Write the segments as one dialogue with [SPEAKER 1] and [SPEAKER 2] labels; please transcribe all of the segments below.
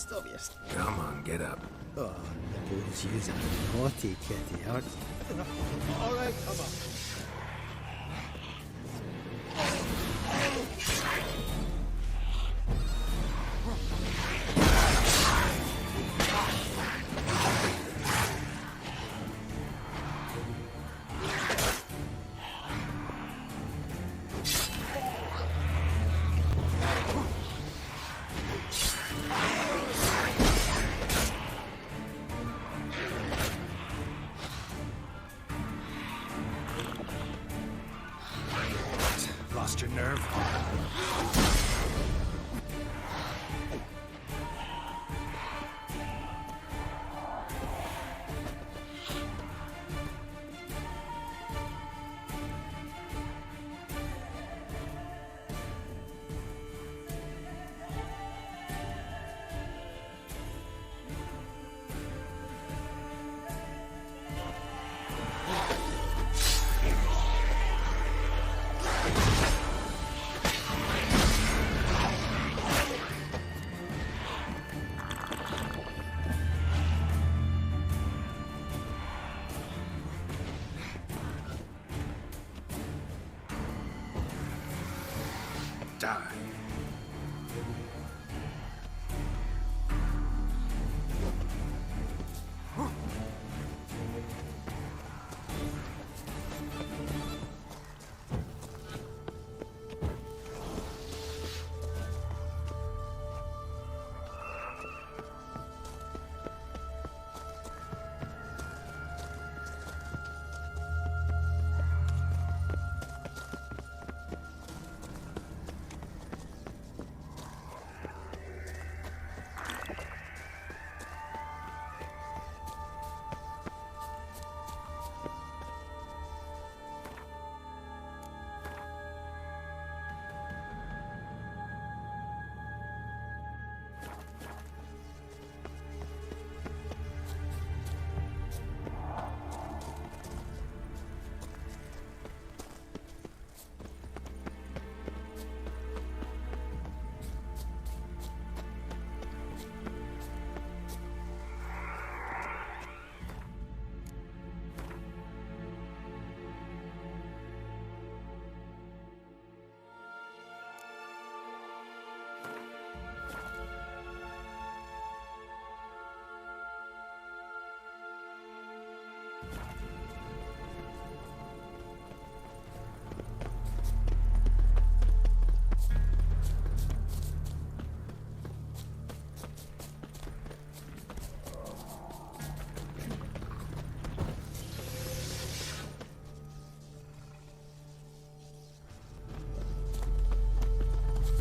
[SPEAKER 1] stop you.
[SPEAKER 2] Come on, get up.
[SPEAKER 1] Oh, the boys use a naughty kitty, aren't you? All right, come on. Lost your nerve?
[SPEAKER 2] Die.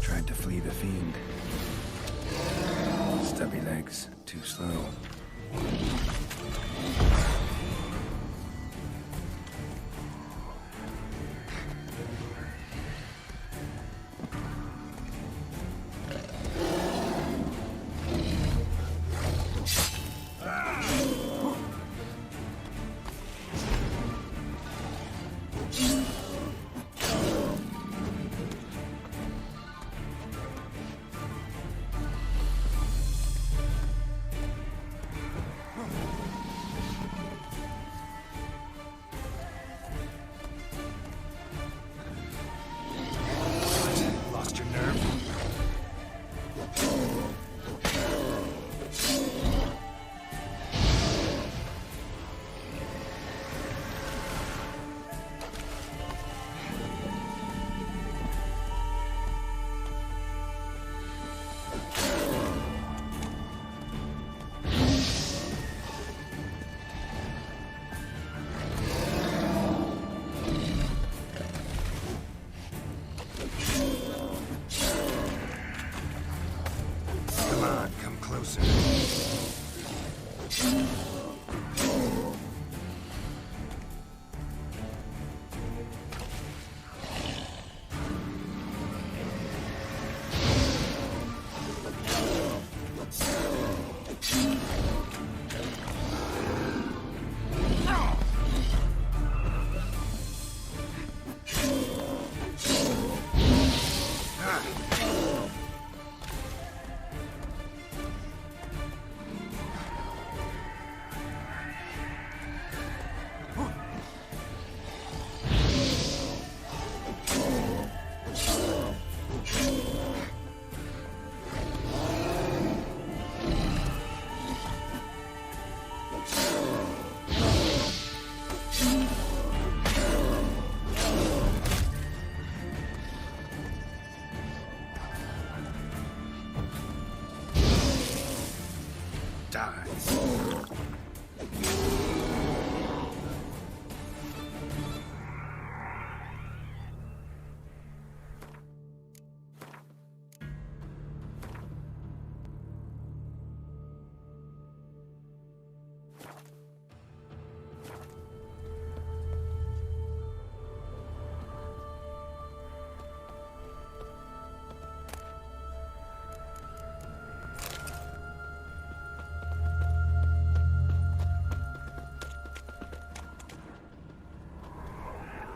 [SPEAKER 2] Tried to flee the fiend. Stubby legs, too slow.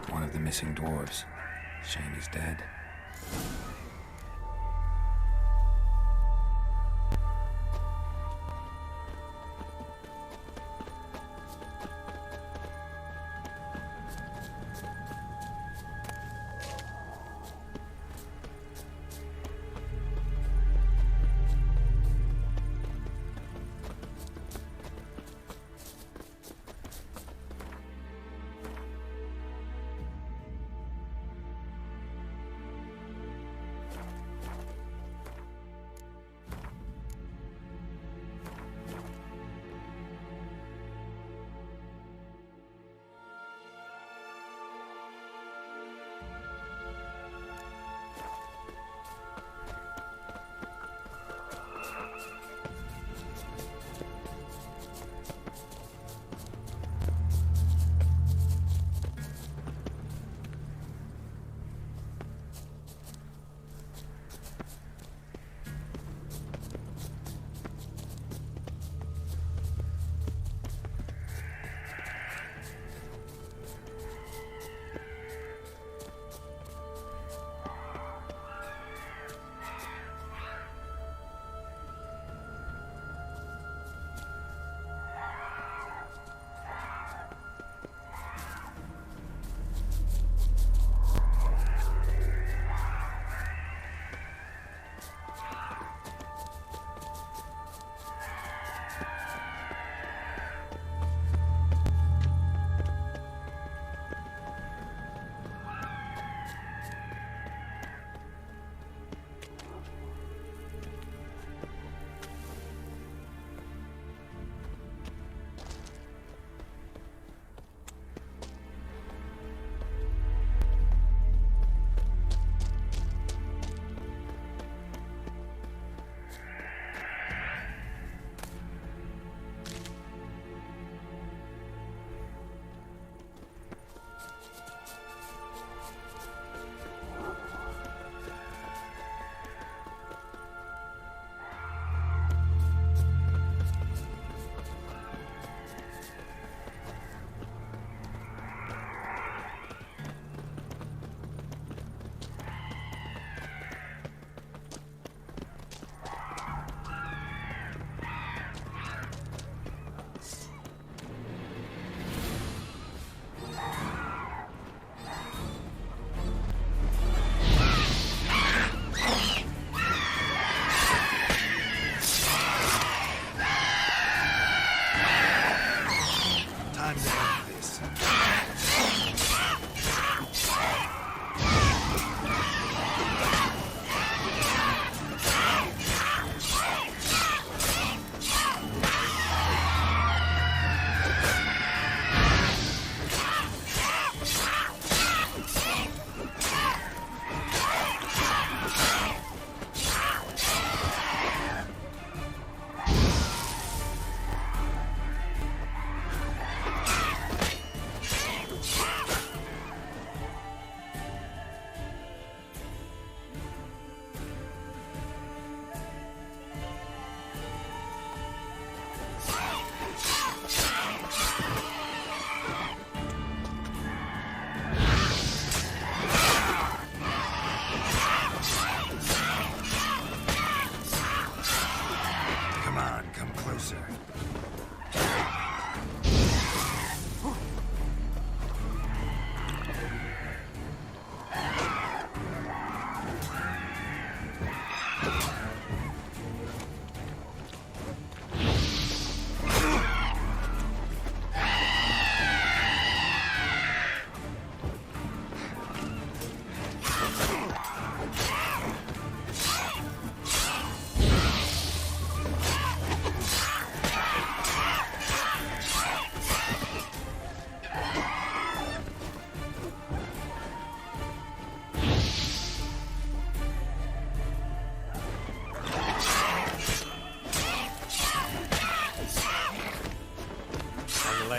[SPEAKER 2] One of the missing dwarves. Shane is dead.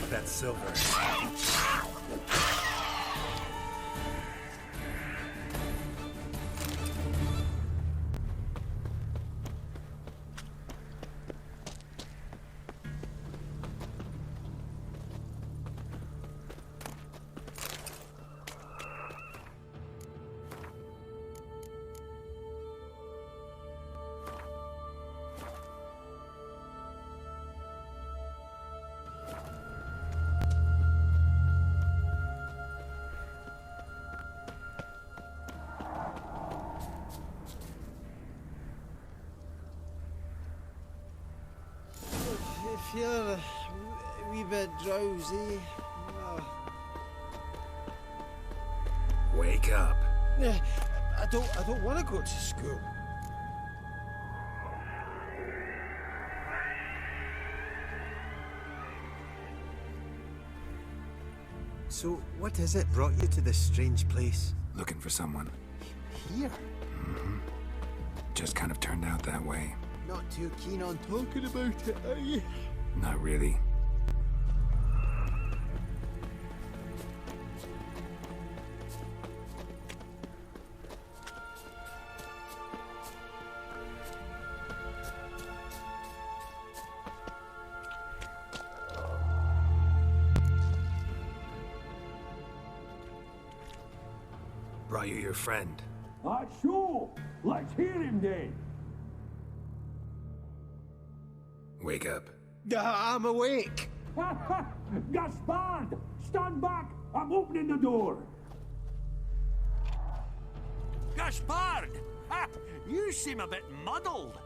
[SPEAKER 3] like that silver.
[SPEAKER 1] feeling a wee bit drowsy.
[SPEAKER 2] Wake up.
[SPEAKER 1] I don't want to go to school. So, what is it brought you to this strange place?
[SPEAKER 2] Looking for someone.
[SPEAKER 1] Here?
[SPEAKER 2] Just kind of turned out that way.
[SPEAKER 1] Not too keen on talking about it, are you?
[SPEAKER 2] Not really. Brought you your friend.
[SPEAKER 3] Sure. Let's hear him then.
[SPEAKER 2] Wake up.
[SPEAKER 1] I'm awake.
[SPEAKER 3] Gaspard! Stand back! I'm opening the door. Gaspard! Ha! You seem a bit muddled.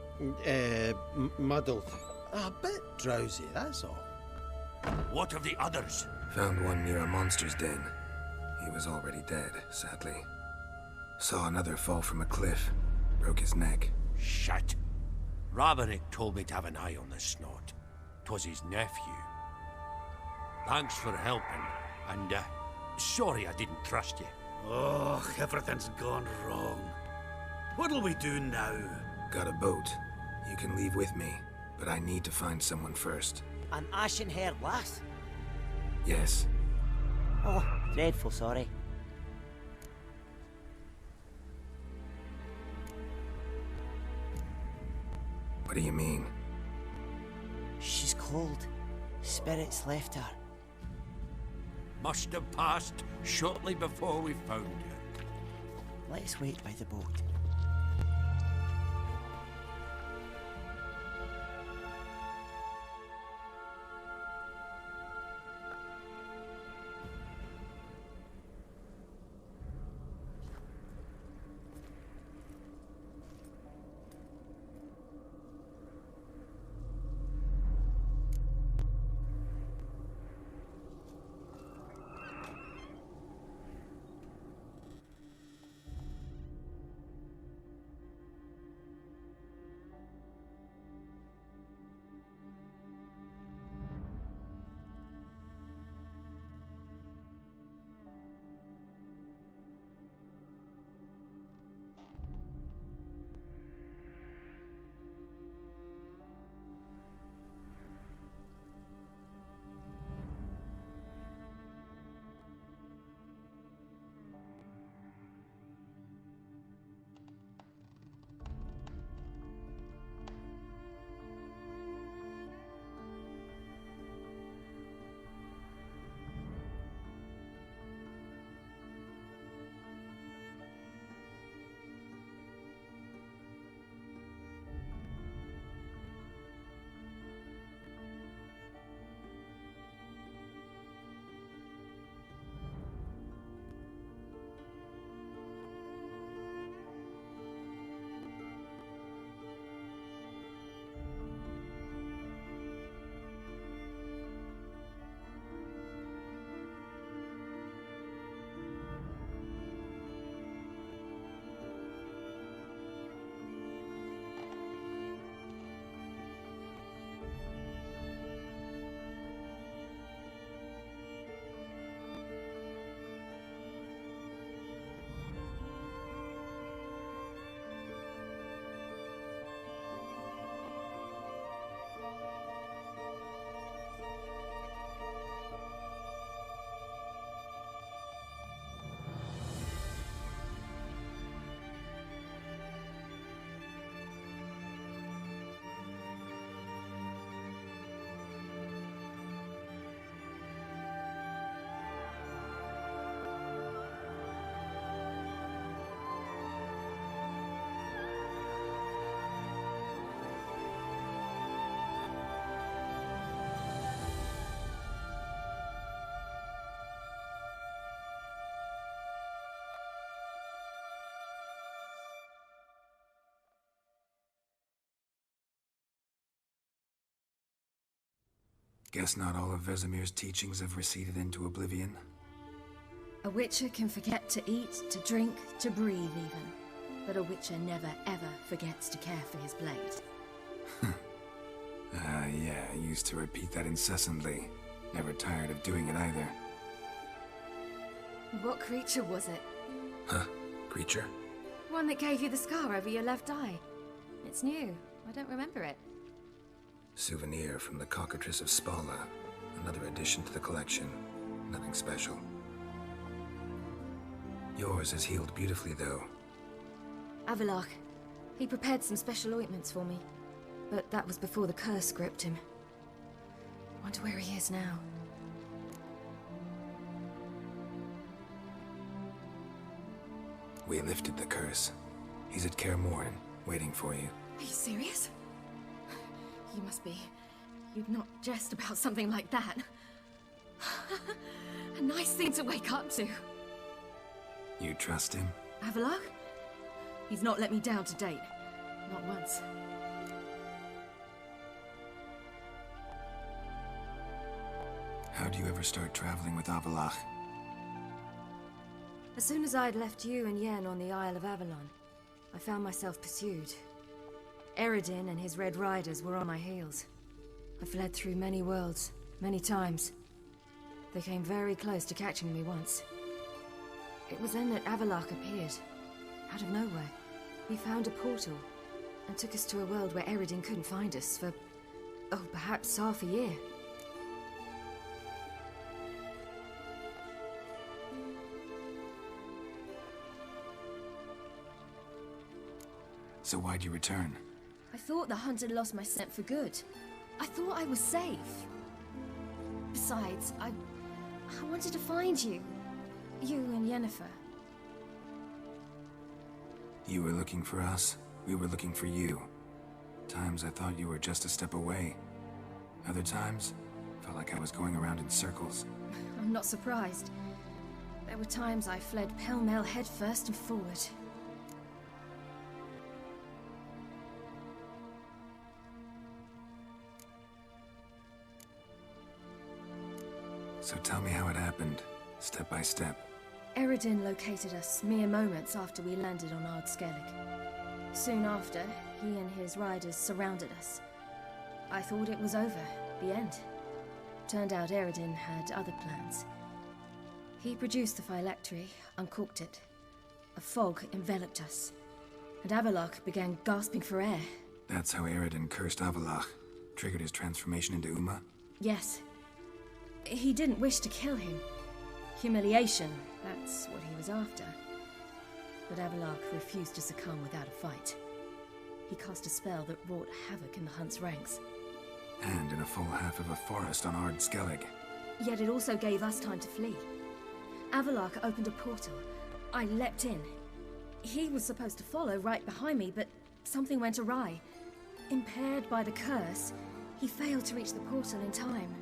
[SPEAKER 1] Muddled. A bit drowsy, that's all.
[SPEAKER 3] What of the others?
[SPEAKER 2] Found one near a monster's den. He was already dead, sadly. Saw another fall from a cliff. Broke his neck.
[SPEAKER 3] Shit. Raverick told me to have an eye on the snot. 'Twas his nephew. Thanks for helping, and sorry I didn't trust you.
[SPEAKER 4] Oh, everything's gone wrong. What'll we do now?
[SPEAKER 2] Got a boat. You can leave with me, but I need to find someone first.
[SPEAKER 5] An ashen-haired lass?
[SPEAKER 2] Yes.
[SPEAKER 5] Oh, dreadful sorry.
[SPEAKER 2] What do you mean?
[SPEAKER 5] She's cold. Spirits left her.
[SPEAKER 3] Must have passed shortly before we found her.
[SPEAKER 5] Let's wait by the boat.
[SPEAKER 2] Guess not all of Vesemir's teachings have receded into oblivion.
[SPEAKER 6] A witcher can forget to eat, to drink, to breathe even. But a witcher never ever forgets to care for his blade.
[SPEAKER 2] Yeah, I used to repeat that incessantly. Never tired of doing it either.
[SPEAKER 6] What creature was it?
[SPEAKER 2] Huh? Creature?
[SPEAKER 6] One that gave you the scar over your left eye. It's new. I don't remember it.
[SPEAKER 2] Souvenir from the Cockatrice of Spala. Another addition to the collection. Nothing special. Yours is healed beautifully, though.
[SPEAKER 6] Avallac'h. He prepared some special ointments for me. But that was before the curse gripped him. Wonder where he is now.
[SPEAKER 2] We lifted the curse. He's at Kaer Morhen, waiting for you.
[SPEAKER 6] Are you serious? You must be. You'd not jest about something like that. A nice thing to wake up to.
[SPEAKER 2] You trust him?
[SPEAKER 6] Avallac'h? He's not let me down to date. Not once.
[SPEAKER 2] How'd you ever start traveling with Avallac'h?
[SPEAKER 6] As soon as I'd left you and Yen on the Isle of Avalon, I found myself pursued. Eredin and his Red Riders were on my heels. I fled through many worlds, many times. They came very close to catching me once. It was then that Avallac'h appeared, out of nowhere. He found a portal, and took us to a world where Eredin couldn't find us for, oh, perhaps half a year.
[SPEAKER 2] So why'd you return?
[SPEAKER 6] I thought the hunt had lost my scent for good. I thought I was safe. Besides, I wanted to find you. You and Yennefer.
[SPEAKER 2] You were looking for us, we were looking for you. Times I thought you were just a step away. Other times, felt like I was going around in circles.
[SPEAKER 6] I'm not surprised. There were times I fled pell-mell headfirst and forward.
[SPEAKER 2] So tell me how it happened, step by step.
[SPEAKER 6] Eredin located us mere moments after we landed on Ard Skellig. Soon after, he and his riders surrounded us. I thought it was over, the end. Turned out Eredin had other plans. He produced the phylactery, uncorked it. A fog enveloped us, and Avallac'h began gasping for air.
[SPEAKER 2] That's how Eredin cursed Avallac'h, triggered his transformation into Uma?
[SPEAKER 6] Yes. He didn't wish to kill him. Humiliation, that's what he was after. But Avallac'h refused to succumb without a fight. He cast a spell that wrought havoc in the hunt's ranks.
[SPEAKER 2] And in a full half of a forest on Ard Skellig.
[SPEAKER 6] Yet it also gave us time to flee. Avallac'h opened a portal. I leapt in. He was supposed to follow right behind me, but something went awry. Impaired by the curse, he failed to reach the portal in time.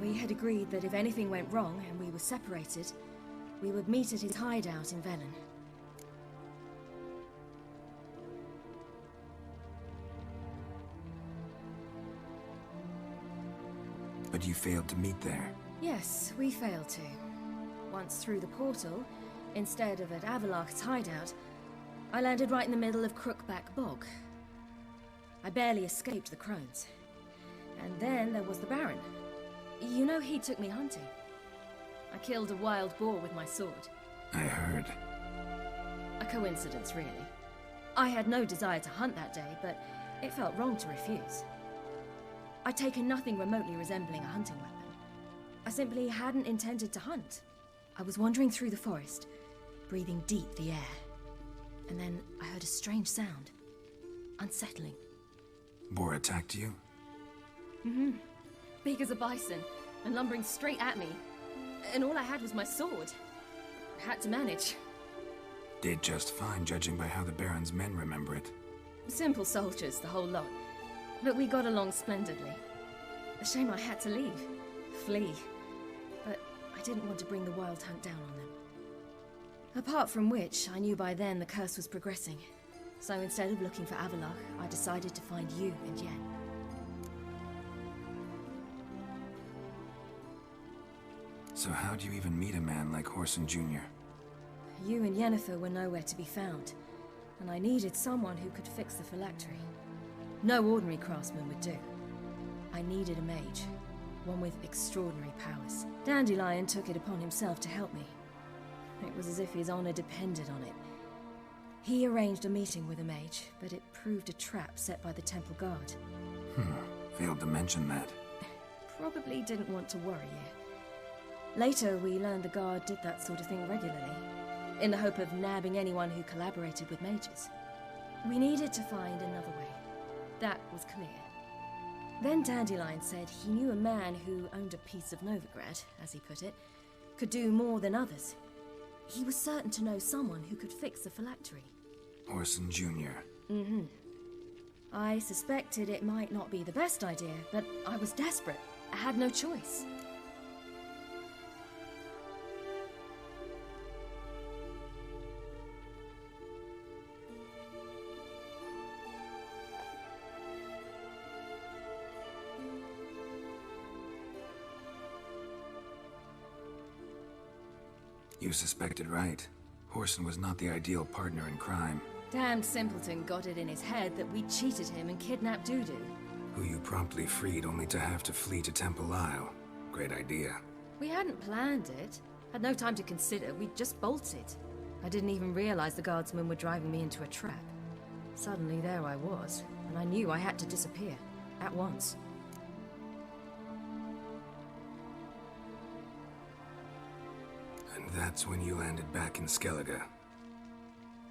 [SPEAKER 6] We had agreed that if anything went wrong and we were separated, we would meet at his hideout in Velen.
[SPEAKER 2] But you failed to meet there.
[SPEAKER 6] Yes, we failed to. Once through the portal, instead of at Avallac'h's hideout, I landed right in the middle of Crookback Bog. I barely escaped the crones. And then there was the Baron. You know, he took me hunting. I killed a wild boar with my sword.
[SPEAKER 2] I heard.
[SPEAKER 6] A coincidence, really. I had no desire to hunt that day, but it felt wrong to refuse. I'd taken nothing remotely resembling a hunting weapon. I simply hadn't intended to hunt. I was wandering through the forest, breathing deep the air. And then I heard a strange sound. Unsettling.
[SPEAKER 2] Boar attacked you?
[SPEAKER 6] Mm-hmm. Big as a bison, and lumbering straight at me. And all I had was my sword. I had to manage.
[SPEAKER 2] Did just fine, judging by how the Baron's men remember it.
[SPEAKER 6] Simple soldiers, the whole lot. But we got along splendidly. A shame I had to leave. Flee. But I didn't want to bring the wild hunt down on them. Apart from which, I knew by then the curse was progressing. So instead of looking for Avallac'h, I decided to find you and Yen.
[SPEAKER 2] So how'd you even meet a man like Horson Jr.?
[SPEAKER 6] You and Yennefer were nowhere to be found, and I needed someone who could fix the phylactery. No ordinary craftsman would do. I needed a mage, one with extraordinary powers. Dandelion took it upon himself to help me. It was as if his honor depended on it. He arranged a meeting with a mage, but it proved a trap set by the temple guard.
[SPEAKER 2] Failed to mention that.
[SPEAKER 6] Probably didn't want to worry you. Later, we learned the guard did that sort of thing regularly, in the hope of nabbing anyone who collaborated with mages. We needed to find another way. That was clear. Then Dandelion said he knew a man who owned a piece of Novigrad, as he put it, could do more than others. He was certain to know someone who could fix the phylactery.
[SPEAKER 2] Horson Jr.
[SPEAKER 6] Mm-hmm. I suspected it might not be the best idea, but I was desperate. I had no choice.
[SPEAKER 2] You suspected right. Horson was not the ideal partner in crime.
[SPEAKER 6] Damned simpleton got it in his head that we cheated him and kidnapped Dudu.
[SPEAKER 2] Who you promptly freed only to have to flee to Temple Isle. Great idea.
[SPEAKER 6] We hadn't planned it. Had no time to consider, we just bolted. I didn't even realize the guardsmen were driving me into a trap. Suddenly there I was, and I knew I had to disappear. At once.
[SPEAKER 2] And that's when you landed back in Skellige.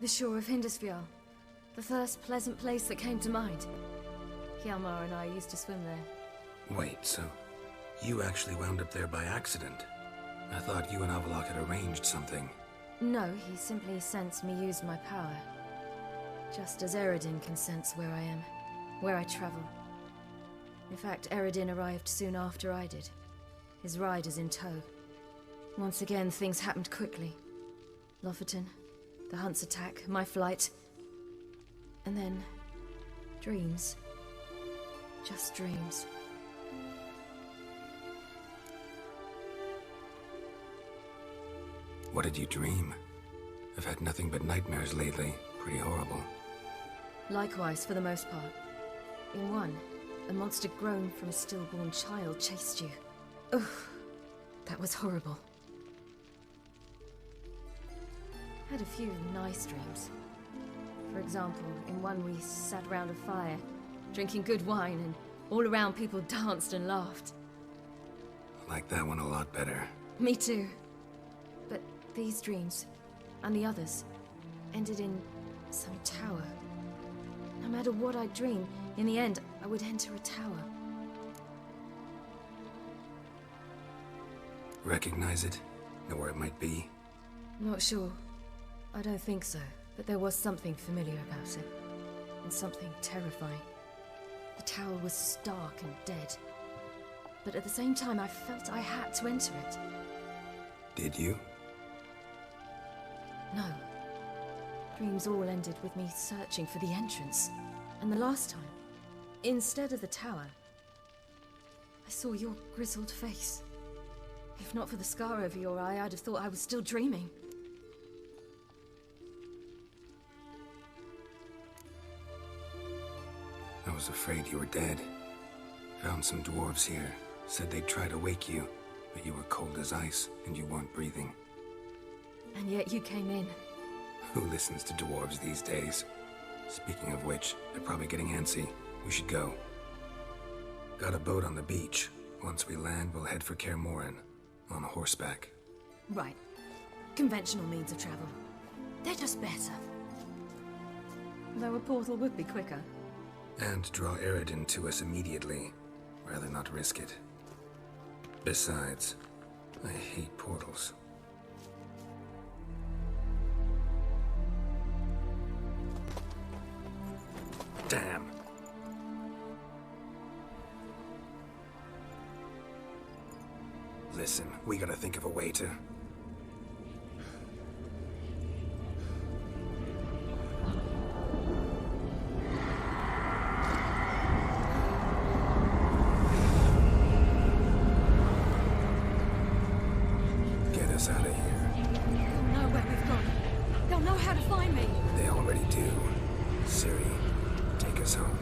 [SPEAKER 6] The shore of Hindisfjall. The first pleasant place that came to mind. Hjalmar and I used to swim there.
[SPEAKER 2] Wait, so you actually wound up there by accident? I thought you and Avallac'h had arranged something.
[SPEAKER 6] No, he simply sensed me use my power. Just as Eredin can sense where I am, where I travel. In fact, Eredin arrived soon after I did. His riders in tow. Once again, things happened quickly. Lofoten, the hunt's attack, my flight. And then, dreams. Just dreams.
[SPEAKER 2] What did you dream? I've had nothing but nightmares lately. Pretty horrible.
[SPEAKER 6] Likewise, for the most part. In one, a monster grown from a stillborn child chased you. Ugh, that was horrible. Had a few nice dreams. For example, in one we sat around a fire, drinking good wine, and all around people danced and laughed.
[SPEAKER 2] I like that one a lot better.
[SPEAKER 6] Me too. But these dreams, and the others, ended in some tower. No matter what I dream, in the end, I would enter a tower.
[SPEAKER 2] Recognize it? Know where it might be?
[SPEAKER 6] Not sure. I don't think so, but there was something familiar about it. And something terrifying. The tower was stark and dead. But at the same time, I felt I had to enter it.
[SPEAKER 2] Did you?
[SPEAKER 6] No. Dreams all ended with me searching for the entrance. And the last time, instead of the tower, I saw your grizzled face. If not for the scar over your eye, I'd have thought I was still dreaming.
[SPEAKER 2] I was afraid you were dead. Found some dwarves here. Said they'd try to wake you, but you were cold as ice and you weren't breathing.
[SPEAKER 6] And yet you came in.
[SPEAKER 2] Who listens to dwarves these days? Speaking of which, they're probably getting antsy. We should go. Got a boat on the beach. Once we land, we'll head for Kaer Morhen. On horseback.
[SPEAKER 6] Right. Conventional means of travel. They're just better. Though a portal would be quicker.
[SPEAKER 2] And draw Eredin to us immediately. Rather not risk it. Besides, I hate portals. Damn. Listen, we gotta think of a way to... us out of here.
[SPEAKER 6] They'll know where we've gone. They'll know how to find me.
[SPEAKER 2] They already do. Ciri, take us home.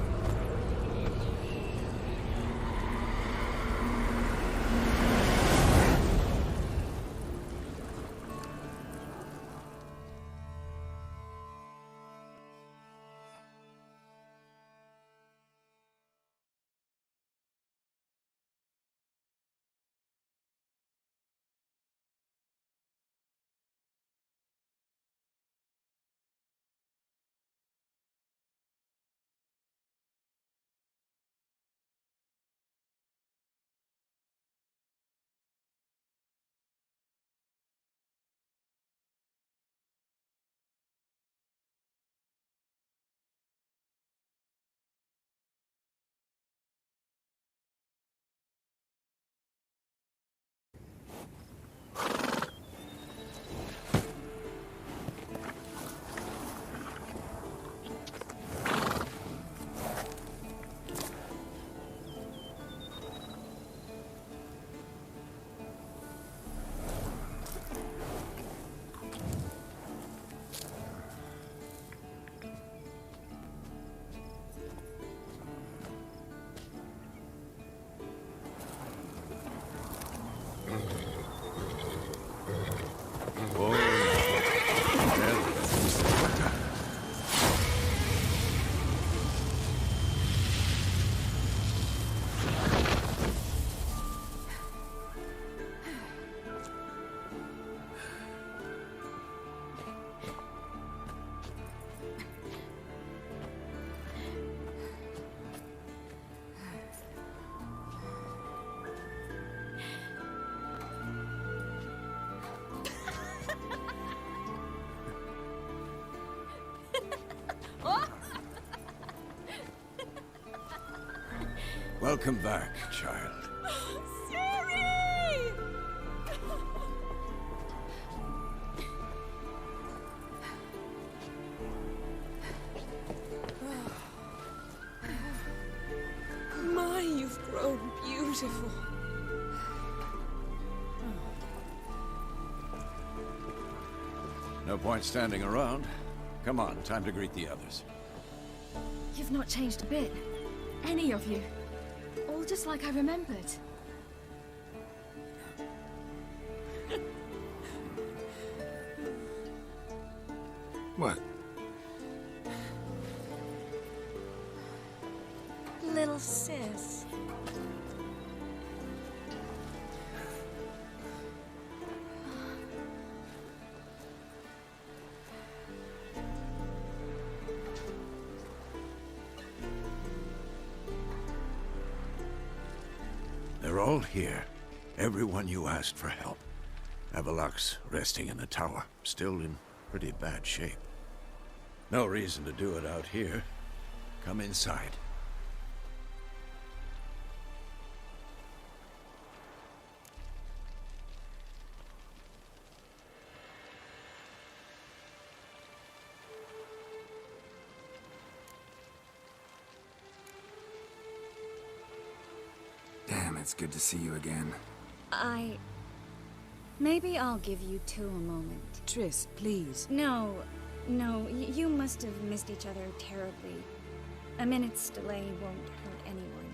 [SPEAKER 4] Welcome back, child.
[SPEAKER 6] Ciri!
[SPEAKER 7] My, you've grown beautiful.
[SPEAKER 4] No point standing around. Come on, time to greet the others.
[SPEAKER 6] You've not changed a bit. Any of you. All just like I remembered.
[SPEAKER 2] What?
[SPEAKER 7] Little sis.
[SPEAKER 4] They're all here. Everyone you asked for help. Avalok's resting in the tower, still in pretty bad shape. No reason to do it out here. Come inside.
[SPEAKER 2] Damn, it's good to see you again.
[SPEAKER 8] Maybe I'll give you two a moment.
[SPEAKER 7] Triss, please.
[SPEAKER 8] No, you must have missed each other terribly. A minute's delay won't hurt anyone.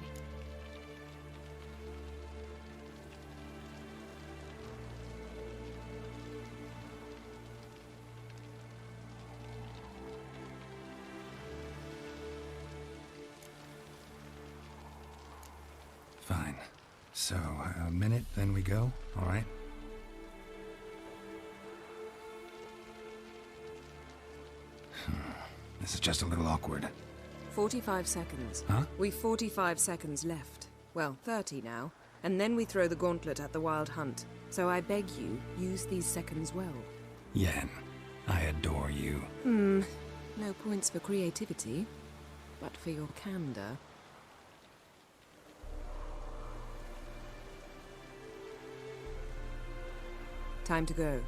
[SPEAKER 2] Fine. So, a minute, then we go, all right? This is just a little awkward.
[SPEAKER 7] 45 seconds.
[SPEAKER 2] Huh?
[SPEAKER 7] We've 45 seconds left. Well, 30 now. And then we throw the gauntlet at the Wild Hunt. So I beg you, use these seconds well.
[SPEAKER 2] Yen, I adore you.
[SPEAKER 7] No points for creativity, but for your candor. Time to go.